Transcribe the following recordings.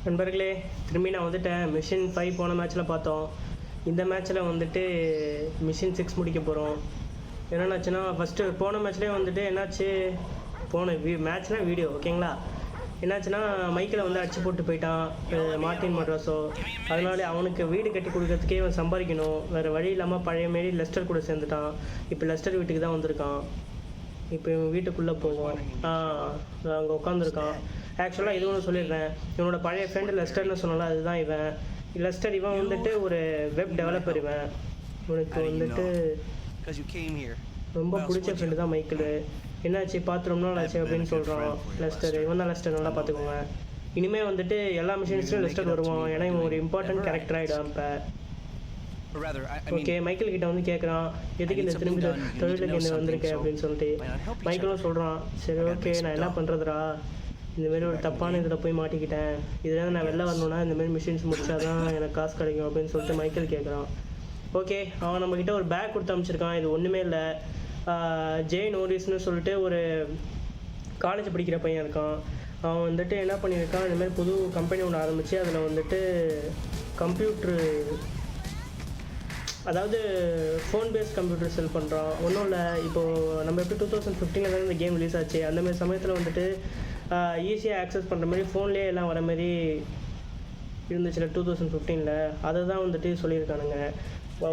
நண்பர்களே, திரும்பி நான் வந்துட்டேன். மிஷின் 5 போன மேட்ச்சில் பார்த்தோம். இந்த மேட்ச்சில் வந்துட்டு மிஷின் 6 முடிக்க போகிறோம். என்னென்னாச்சுன்னா, ஃபஸ்ட்டு போன மேட்ச்லேயே வந்துட்டு என்னாச்சு, போன மேட்ச்னால் வீடியோ ஓகேங்களா. என்னாச்சுன்னா, மைக்கில் வந்து அடிச்சு போட்டு போயிட்டான் மார்டின் மட்ராஸோ. அதனால அவனுக்கு வீடு கட்டி கொடுக்கறதுக்கே அவன் சம்பாதிக்கணும். வேறு வழி இல்லாமல் பழைய மாரி லெஸ்டர் கூட சேர்ந்துட்டான். இப்போ லெஸ்டர் வீட்டுக்கு தான் வந்திருக்கான். இப்போ இவன் வீட்டுக்குள்ளே போவோம். அங்கே உட்காந்துருக்கான். ஆக்சுவலாக இது ஒன்று சொல்லிடுறேன், இவனோட பழைய ஃப்ரெண்டு லெஸ்டர்னு சொன்னால அதுதான் இவன். லெஸ்டர் இவன் வந்துட்டு ஒரு வெப் டெவலப்பர். இவனுக்கு வந்துட்டு ரொம்ப பிடிச்ச ஃப்ரெண்டு தான் மைக்கிள். என்னாச்சு பார்த்து ஆச்சு அப்படின்னு சொல்கிறான் லெஸ்டர். இவன் தான் லெஸ்டர், நல்லா பார்த்துக்கோங்க. இனிமேல் வந்துட்டு எல்லா மிஷின்ஸ்லையும் லெஸ்டர் வருவான். ஏன்னா இவன் ஒரு இம்பார்ட்டன்ட் கேரக்டர் ஆகிடும். இப்போ ஓகே, மைக்கிள் கிட்ட வந்து கேட்குறான், எதுக்கு இந்த திரும்பி தொழிலுக்கு என்ன வந்திருக்கேன் அப்படின்னு சொல்லிட்டு. மைக்கிளும் சொல்கிறான், சரி ஓகே நான் என்ன பண்ணுறதுடா, இந்தமாரி ஒரு தப்பான இதில் போய் மாட்டிக்கிட்டேன். இதில் நான் வெளில வரணுன்னா இந்தமாரி மிஷின்ஸ் முடிச்சா தான் எனக்கு காசு கிடைக்கும் அப்படின்னு சொல்லிட்டு மைக்கிள் கேட்குறான். ஓகே, அவன் நம்மக்கிட்ட ஒரு பேக் கொடுத்து அனுப்பிச்சிருக்கான். இது ஒன்றுமே இல்லை, ஜே நோரிஸ்னு சொல்லிட்டு ஒரு காலேஜ் படிக்கிற பையன் இருக்கான். அவன் வந்துட்டு என்ன பண்ணியிருக்கான், இந்தமாதிரி புது கம்பெனி ஒன்று ஆரம்பித்து அதில் வந்துட்டு கம்ப்யூட்ரு, அதாவது ஃபோன் பேஸ்ட் கம்ப்யூட்டர் செல் பண்ணுறான். ஒன்றும் இல்லை, இப்போது நம்ம எப்படி 2015 தான் இந்த கேம் ரிலீஸ் ஆச்சு, அந்தமாதிரி சமயத்தில் வந்துட்டு ஈஸியாக ஆக்சஸ் பண்ணுற மாதிரி ஃபோன்லேயே எல்லாம் வர மாதிரி இருந்துச்சுல 2015. அதை தான் வந்துட்டு சொல்லியிருக்கானுங்க.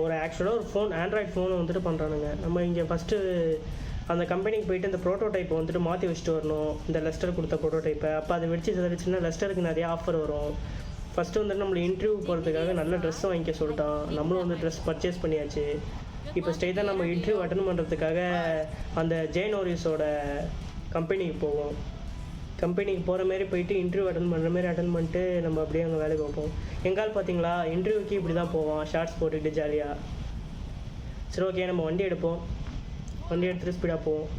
ஒரு ஆக்சுவலாக ஒரு ஃபோன், ஆண்ட்ராய்ட் ஃபோனை வந்துட்டு பண்ணுறானுங்க. நம்ம இங்கே ஃபஸ்ட்டு அந்த கம்பெனிக்கு போயிட்டு இந்த ப்ரோட்டோடைப்பை வந்துட்டு மாற்றி வச்சுட்டு வரணும், இந்த லெஸ்டர் கொடுத்த ப்ரோட்டோடைப்பை. அப்போ அதை வெடிச்சு சிதறிச்சுன்னா லெஸ்டருக்கு நிறைய ஆஃபர் வரும். ஃபஸ்ட்டு வந்துட்டு நம்மளை இன்டர்வியூ போகிறதுக்காக நல்ல ட்ரெஸ்ஸும் வாங்கிக்க சொல்லிட்டான். நம்மளும் வந்து ட்ரெஸ் பர்ச்சேஸ் பண்ணியாச்சு. இப்போ ஸ்ட்ரெயிட்டாக நம்ம இன்டர்வியூ அட்டன் பண்ணுறதுக்காக அந்த ஜே நோரிஸோட கம்பெனிக்கு போவோம். கம்பெனிக்கு போகிற மாதிரி போயிட்டு இன்டர்வியூ அட்டன் பண்ணுற மாதிரி அட்டன் பண்ணிட்டு நம்ம அப்படியே அங்கே வேலைக்கு வைப்போம். எங்கால் பார்த்தீங்களா, இன்டர்வியூக்கு இப்படி தான் போவான், ஷார்ட்ஸ் போட்டுக்கிட்டு ஜாலியாக. சரி ஓகே, நம்ம வண்டி எடுப்போம். வண்டி எடுத்துகிட்டு ஸ்பீடாக போவோம்.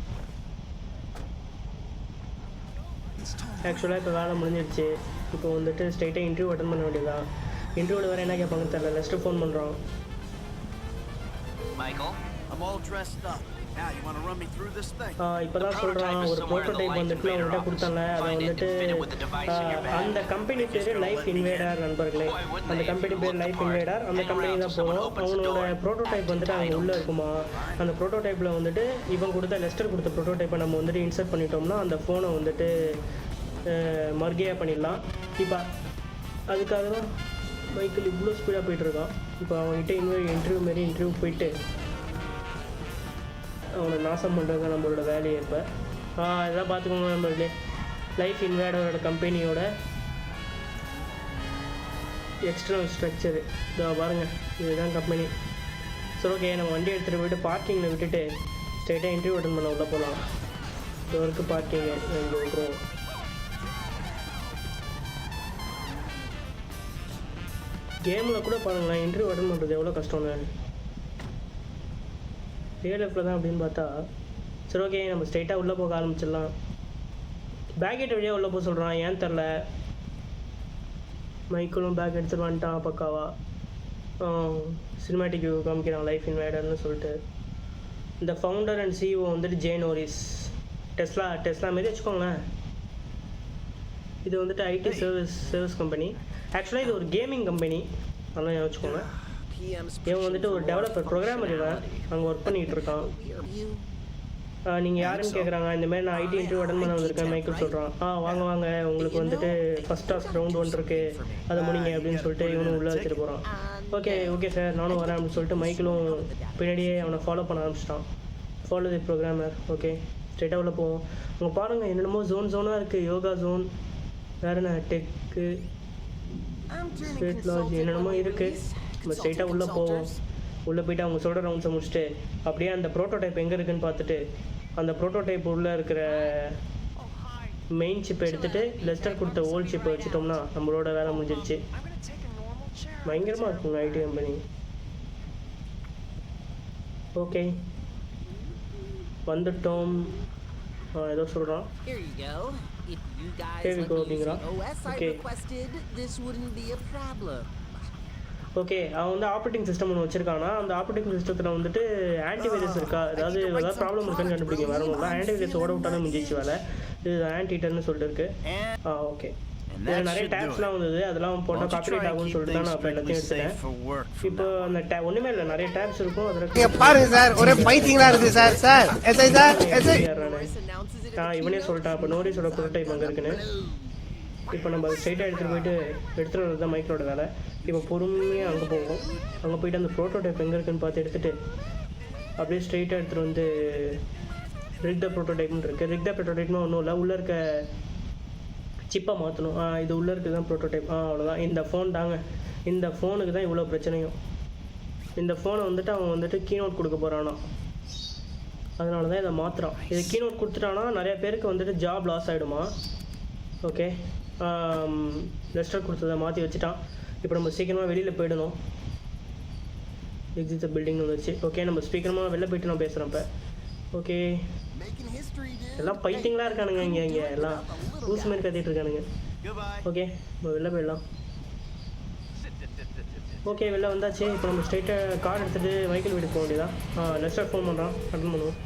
ஆக்சுவலாக இப்போ வேலை முடிஞ்சிடுச்சு. இப்போ வந்துட்டு ஸ்ட்ரைட்டாக இன்டர்வியூ அட்டன் பண்ண வேண்டியதான். இன்டர்வியூவில் வேறு என்ன கேட்பாங்கன்னு தெரியல. லெஸ்டர் ஃபோன் பண்ணுறோம். இப்போ தான் சொல்கிறான், ஒரு ப்ரோட்டோடைப் வந்துட்டு நான் உங்கள்கிட்ட கொடுத்தாங்க. அதை வந்துட்டு அந்த கம்பெனி பேர் லைஃப் இன்வேடர். நண்பர்களே, அந்த கம்பெனி பேர் லைஃப் இன்வேடர். அந்த கம்பெனி தான் போகணும். அவனோட ப்ரோட்டோடைப் வந்துட்டு அவங்க உள்ளே இருக்குமா. அந்த ப்ரோட்டோடைப்பில் வந்துட்டு இவன் கொடுத்த லெஸ்டர் கொடுத்த ப்ரோட்டோடைப்பை நம்ம வந்துட்டு இன்சர்ட் பண்ணிட்டோம்னா அந்த ஃபோனை வந்துட்டு மர்கையாக பண்ணிடலாம். இப்போ அதுக்காக தான் மைக்கிள் இவ்வளோ ஸ்பீடாக போயிட்டுருக்கான். இப்போ அவன்கிட்ட இன்டர்வியூ மாரி இன்டர்வியூ போயிட்டு அவனை நாசம் பண்ணுறது தான் நம்மளோட வேலையை. இப்போ இதெல்லாம் பார்த்துக்கோங்க நம்மளே. லைஃப் இன்வேடரோட கம்பெனியோட எக்ஸ்டர்னல் ஸ்ட்ரக்சரு இதை பாருங்கள், இதுதான் கம்பெனி. சரி ஓகே, நம்ம வண்டி எடுத்துகிட்டு போய்ட்டு பார்க்கிங்கில் விட்டுட்டு ஸ்ட்ரெயிட்டாக இன்டர்வியூ அட்டன் பண்ண உள்ளே போகலாம். இது வரைக்கும் பார்க்கிங்கு இங்கே விட்டுருவோம். கேமில் கூட பாருங்களேன், இன்டர்வியூ அட்டன் பண்ணுறது எவ்வளோ கஷ்டம்னு. ரியல் லைஃப்பில் தான் அப்படின்னு பார்த்தா. சரி ஓகே, நம்ம ஸ்ட்ரைட்டாக உள்ளே போக ஆரம்பிச்சிடலாம். பேக்கெட் வழியாக உள்ளே போக சொல்கிறான், ஏன் தெரில. மைக்கிளும் பேக் எடுத்துகிட்டு வந்துட்டான் பக்காவா. சினிமேட்டிக் வியூ காமிக்கிறான் லைஃப் இன்வைடர்னு சொல்லிட்டு. இந்த ஃபவுண்டர் அண்ட் சிஇஓ வந்துட்டு ஜே நோரிஸ். டெஸ்லா மாரி வச்சுக்கோங்களேன். இது வந்துட்டு ஐடி சர்வீஸ் கம்பெனி. ஆக்சுவலாக இது ஒரு கேமிங் கம்பெனி, அதெல்லாம் வச்சுக்கோங்க. இவன் வந்துட்டு ஒரு டெவலப்பர், ப்ரோக்ராமர். இவன் அங்கே ஒர்க் பண்ணிகிட்டு இருக்கான். நீங்கள் யாருன்னு கேட்குறாங்க. இந்தமாதிரி நான் ஐடி இன்டர்வியூ அட்டன் பண்ண வந்திருக்கேன் மைக்கிள் சொல்கிறான். வாங்க வாங்க, உங்களுக்கு வந்துட்டு ஃபஸ்ட் டாஸ்க் ரவுண்ட் 1 இருக்குது, அதை முடிங்க அப்படின்னு சொல்லிட்டு இவனும் உள்ளே வச்சுட்டு போகிறான். ஓகே சார், நானும் வரேன் அப்படின்னு சொல்லிட்டு மைக்கிளும் பின்னாடியே அவனை ஃபாலோ பண்ண ஆரம்பிச்சிட்டான். ஃபாலோ தி ப்ரோக்ராமர். ஓகே, ஸ்ட்ரெயிட்டாக உள்ள போவோம். அங்கே பாருங்கள், என்னென்னமோ ஜோனாக இருக்குது. யோகா ஜோன், வேறு என்ன டெக்கு, ஸ்ட்ரீட் லாஜ், என்னென்னமோ இருக்குது. நம்ம ஸ்ட்ரெயிட்டாக உள்ளே போவோம். உள்ளே போய்ட்டு அவங்க சொல்கிற ரவுண்ட்ஸை முடிச்சுட்டு அப்படியே அந்த ப்ரோட்டோடைப் எங்கே இருக்குதுன்னு பார்த்துட்டு அந்த ப்ரோட்டோடைப் உள்ளே இருக்கிற மெயின் சிப்பை எடுத்துகிட்டு லெஸ்டர் கொடுத்த ஓல்ட் சிப்பை வச்சுட்டோம்னா நம்மளோட வேலை முடிஞ்சிடுச்சு. பயங்கரமாக இருக்குங்க ஐடி கம்பெனி. ஓகே, வந்துட்டோம். ஏதோ சொல்கிறான். அப்படிங்கிறான். ஓகே, அவன் வந்து ஆப்ரேட்டிங் சிஸ்டம் ஒன்று வச்சிருக்கானா. அந்த ஆப்ரேட்டிங் சிஸ்டத்தில் வந்துட்டு ஆன்டிவைரஸ் இருக்கா, ஏதாவது ப்ராப்ளம் இருக்கான்னு கண்டுபிடிக்க. வேறு ஒன்றும் ஆன்டிவைரஸ் ஓட விட்டாலும் முடிஞ்சிச்சு வேலை. இது ஆன்டிட்டர்னு சொல்லிட்டு இருக்கு. ஓகே, இதில் நிறைய டேப்ஸ்லாம் வந்தது, அதெல்லாம் போட்டால் காப்பிரைட் ஆகும்னு சொல்லிட்டு தான் நான் இப்போ எல்லாத்தையும் எடுத்துட்டேன். இப்போ அந்த ஒன்றுமே இல்லை, நிறைய டேப்ஸ் இருக்கும். அதில் பாருங்க சார், ஒரே பைத்தியங்களா இருக்கு sir. Sir SI sir, SI இவனே சொல்லிட்டான். இப்போ நோரிஸோட ப்ரோட்டோடைப் அங்கே இருக்குன்னு. இப்போ நம்ம ஸ்ட்ரைட்டாக எடுத்துகிட்டு வரது தான் மைக்கிளோட வேலை. இப்போ பொறுமையாக அங்கே போவோம். அங்கே போயிட்டு அந்த ப்ரோட்டோடைப் எங்கே இருக்குன்னு பார்த்து எடுத்துகிட்டு அப்படியே ஸ்ட்ரைட்டாக எடுத்துகிட்டு வந்து ரிக் த ப்ரோட்டோடைப்னு இருக்குது. ரிக் த ப்ரோட்டோடைப்னா ஒன்றும் இல்லை, உள்ளே இருக்க சிப்பை மாற்றணும். இது உள்ளே இருக்குது தான் ப்ரோட்டோடைப். அவ்வளோதான். இந்த ஃபோன் தாங்க, இந்த ஃபோனுக்கு தான் இவ்வளோ பிரச்சனையும். இந்த ஃபோனை வந்துட்டு அவன் வந்துட்டு கீநோட் கொடுக்க போகிறானா, அதனால தான் இதை மாற்றுறான். இதை கீநோட் கொடுத்துட்டானா நிறைய பேருக்கு வந்துட்டு ஜாப் லாஸ் ஆகிடுமா. ஓகே, லெஸ்டர் கொடுத்ததை மாற்றி வச்சுட்டான். இப்போ நம்ம சீக்கிரமாக வெளியில் போயிடணும். எக்ஸிட் பில்டிங் வந்துச்சு. ஓகே, நம்ம சீக்கிரமாக வெளில போயிட்டு நான் பேசுகிறேன் இப்போ. ஓகே, எல்லாம் பைத்தியங்களாக இருக்கானுங்க இங்கே எல்லாம் லூஸ் மாதிரி கத்திட்டு இருக்கானுங்க. ஓகே, நம்ம வெளில போயிடலாம். ஓகே, வெளில வந்தாச்சு. இப்போ நம்ம ஸ்ட்ரைட்டாக கார் எடுத்துகிட்டு மைக்கேல் வீட்டுக்கு போக வேண்டியதான். லெஸ்டர் ஃபோன் பண்ணுறான், அட்டன் பண்ணுவோம்.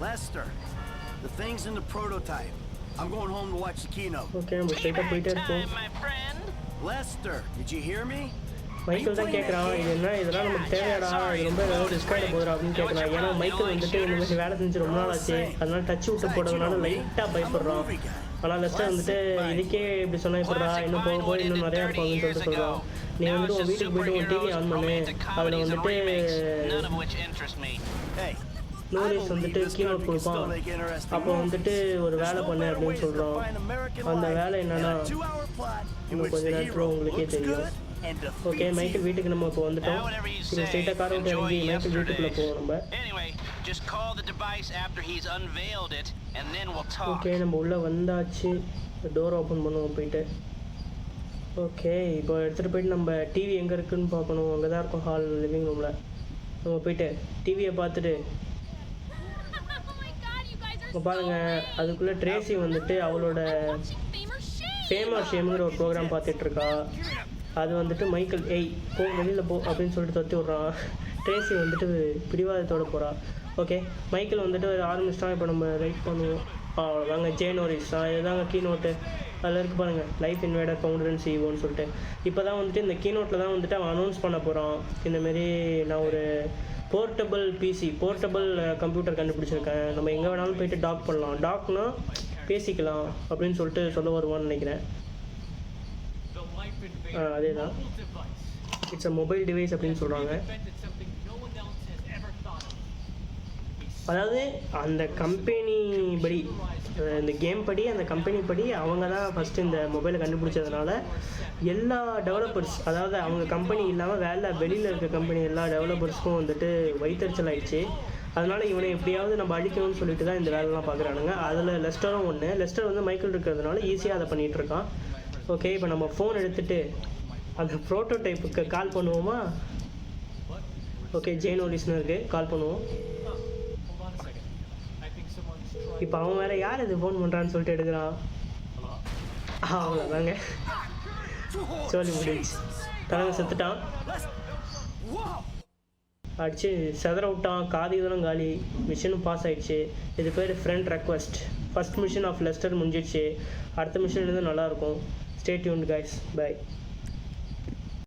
Lester, the thing's in the prototype. I'm going home to watch the keynote. Okay, நம்ம ஸ்ட்ரைட்டாக போயிட்டே இருக்கோம். Lester, did you hear me? Michael தான் கேட்குறான், இது என்ன, இதெல்லாம் நமக்கு தேவையாடா, இது ரொம்ப ஏதாவது ரிஸ்க் ஆகிட போகிறா அப்படின்னு கேட்குறான். ஏன்னா மைக்கேல் வந்துட்டு இந்த மாதிரி வேலை செஞ்சு ரொம்ப நாள் ஆச்சு, அதனால டச் விட்டு போடுறதுனால லைட்டாக பயப்படுறான். ஆனால் லெஸ்டர் வந்துட்டு இதுக்கே இப்படி சொன்னா இப்படா, இன்னும் போக போய் இன்னும் நிறையா இருக்கும் அப்படின்னு சொல்லிட்டு சொல்கிறான். நீ வந்துட்டு உன் வீட்டுக்கு போய்ட்டு உன் டிவி ஆன் பண்ணு, அதில் வந்துட்டு நோரிஸ் வந்துட்டு கீநோட் கொடுப்பான், அப்போ வந்துட்டு ஒரு வேலை பண்ணு அப்படின்னு சொல்கிறோம். அந்த வேலை என்னன்னா இன்னும் கொஞ்சம் நேரத்தில் உங்களுக்கே தெரியும். ஓகே, மைக்கேல் வீட்டுக்கு நம்ம இப்போ வந்துட்டோம். இப்போ ஸ்ட்ரைட்டாக கார் விட்டு இறங்கி மைக்கேல் வீட்டுக்குள்ளே போவோம் நம்ம. ஓகே, நம்ம உள்ளே வந்தாச்சு. டோர் ஓப்பன் பண்ணுவோம் போயிட்டு. ஓகே, இப்போ எடுத்துகிட்டு போயிட்டு நம்ம டிவி எங்கே இருக்குதுன்னு பார்க்கணும். அங்கே தான் இருக்கும், ஹால் லிவிங் ரூமில். நம்ம போயிட்டு டிவியை பார்த்துட்டு இப்போ பாருங்கள், அதுக்குள்ளே ட்ரேசி வந்துட்டு அவளோட ஃபேமஸ் ஷேம்ங்கிற ஒரு ப்ரோக்ராம் பார்த்துட்ருக்கா. அது வந்துட்டு மைக்கேல் போ வெளியில் போ அப்படின்னு சொல்லிட்டு தொத்தி விட்றான். ட்ரேசி வந்துட்டு பிடிவாதத்தோடு போகிறான். ஓகே, மைக்கேல் வந்துட்டு ஆரம்பிச்சிட்டான். இப்போ நம்ம ரைட் பண்ணுவோம். அவ்வளோதாங்க, ஜேனோரிஸ் இதுதாங்க கீநோட்டு. அதில் இருக்குது பாருங்கள், லைஃப் இன்வைடர் ஃபவுண்டர் அண்ட் சிஇஓன்னு சொல்லிட்டு. இப்போ தான் வந்துட்டு இந்த கீநோட்டில் தான் வந்துட்டு அவன் அனௌன்ஸ் பண்ண போகிறான். இந்தமாரி நான் ஒரு போர்ட்டபிள் பிசி, போர்ட்டபிள் கம்ப்யூட்டர் கண்டுபிடிச்சிருக்கேன், நம்ம எங்கே வேணாலும் போயிட்டு டாக் பண்ணலாம், டாக்னா பேசிக்கலாம் அப்படின்னு சொல்லிட்டு சொல்ல வருவான்னு நினைக்கிறேன். அதே தான், இட்ஸ் அ மொபைல் டிவைஸ் அப்படின்னு சொல்கிறாங்க. அதாவது அந்த கம்பெனி படி, இந்த கேம் படி, அந்த கம்பெனி படி அவங்க தான் ஃபஸ்ட்டு இந்த மொபைலை கண்டுபிடிச்சதுனால எல்லா டெவலப்பர்ஸ், அதாவது அவங்க கம்பெனி இல்லாமல் வெளியில் இருக்க கம்பெனி எல்லா டெவலப்பர்ஸ்க்கும் வந்துட்டு வயிற்றுச்சல் ஆயிடுச்சு. அதனால் இவனை எப்படியாவது நம்ம அழிக்கணும்னு சொல்லிட்டு தான் இந்த வேலைலாம் பார்க்குறானுங்க. அதில் லெஸ்டரும் ஒன்று. லெஸ்டர் வந்து மைக்கேல் இருக்கிறதுனால ஈஸியாக அதை பண்ணிகிட்ருக்கான். ஓகே, இப்போ நம்ம ஃபோன் எடுத்துகிட்டு அந்த ப்ரோட்டோடைப்புக்கு கால் பண்ணுவோமா? ஓகே, ஜேனோரிஸ்னு இருக்குது, கால் பண்ணுவோம். இப்போ அவன் வேறு யார் இது ஃபோன் பண்ணுறான்னு சொல்லிட்டு எடுக்கிறான். அவ்வளோதாங்க, சொல்லி முடிச்சு. தலைவன் செத்துட்டான், அடிச்சு செதற விட்டான். காது இதெல்லாம் காலி. மிஷினும் பாஸ் ஆகிடுச்சு. இது பேர் friend request. First mission of Lester முடிஞ்சிடுச்சு. அடுத்த மிஷன் வந்து நல்லாயிருக்கும். Stay tuned guys, by.